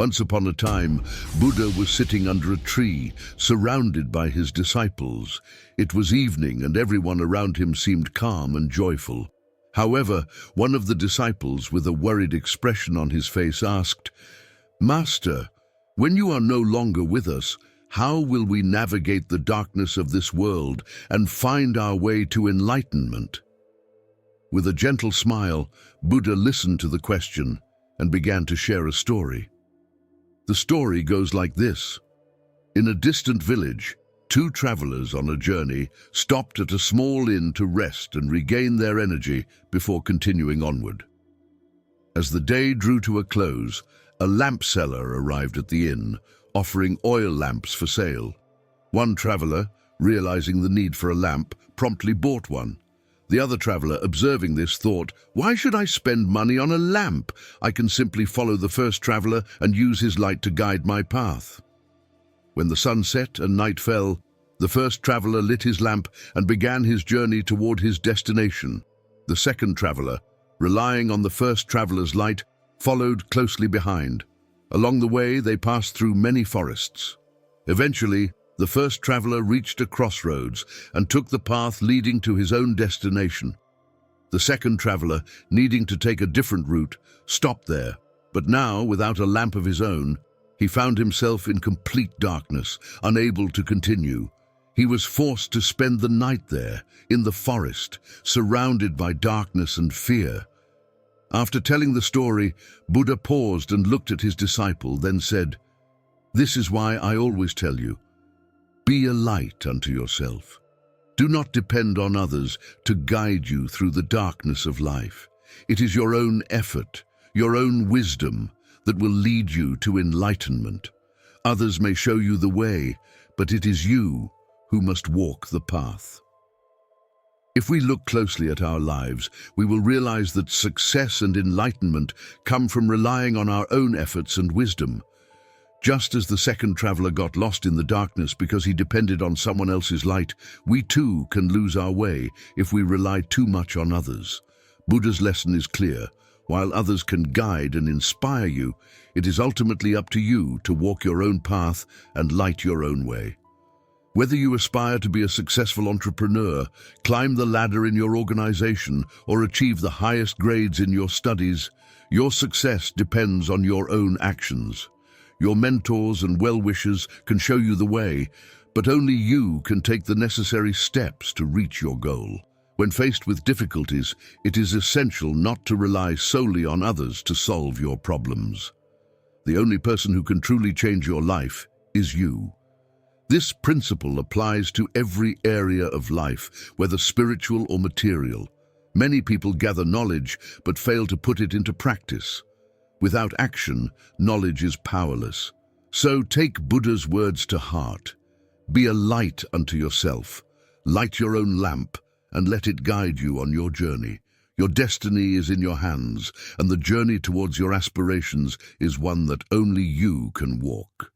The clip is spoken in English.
Once upon a time, Buddha was sitting under a tree, surrounded by his disciples. It was evening, and everyone around him seemed calm and joyful. However, one of the disciples, with a worried expression on his face, asked, "Master, when you are no longer with us, how will we navigate the darkness of this world and find our way to enlightenment?" With a gentle smile, Buddha listened to the question and began to share a story. The story goes like this. In a distant village, two travelers on a journey stopped at a small inn to rest and regain their energy before continuing onward. As the day drew to a close, a lamp seller arrived at the inn, offering oil lamps for sale. One traveler, realizing the need for a lamp, promptly bought one. The other traveler, observing this, thought, "Why should I spend money on a lamp? I can simply follow the first traveler and use his light to guide my path." When the sun set and night fell, the first traveler lit his lamp and began his journey toward his destination. The second traveler, relying on the first traveler's light, followed closely behind. Along the way, they passed through many forests. Eventually, the first traveler reached a crossroads and took the path leading to his own destination. The second traveler, needing to take a different route, stopped there, but now, without a lamp of his own, he found himself in complete darkness, unable to continue. He was forced to spend the night there, in the forest, surrounded by darkness and fear. After telling the story, Buddha paused and looked at his disciple, then said, "This is why I always tell you, be a light unto yourself. Do not depend on others to guide you through the darkness of life. It is your own effort, your own wisdom, that will lead you to enlightenment. Others may show you the way, but it is you who must walk the path." If we look closely at our lives, we will realize that success and enlightenment come from relying on our own efforts and wisdom. Just as the second traveler got lost in the darkness because he depended on someone else's light, we too can lose our way if we rely too much on others. Buddha's lesson is clear. While others can guide and inspire you, it is ultimately up to you to walk your own path and light your own way. Whether you aspire to be a successful entrepreneur, climb the ladder in your organization, or achieve the highest grades in your studies, your success depends on your own actions. Your mentors and well-wishers can show you the way, but only you can take the necessary steps to reach your goal. When faced with difficulties, it is essential not to rely solely on others to solve your problems. The only person who can truly change your life is you. This principle applies to every area of life, whether spiritual or material. Many people gather knowledge but fail to put it into practice. Without action, knowledge is powerless. So take Buddha's words to heart. Be a light unto yourself. Light your own lamp and let it guide you on your journey. Your destiny is in your hands, and the journey towards your aspirations is one that only you can walk.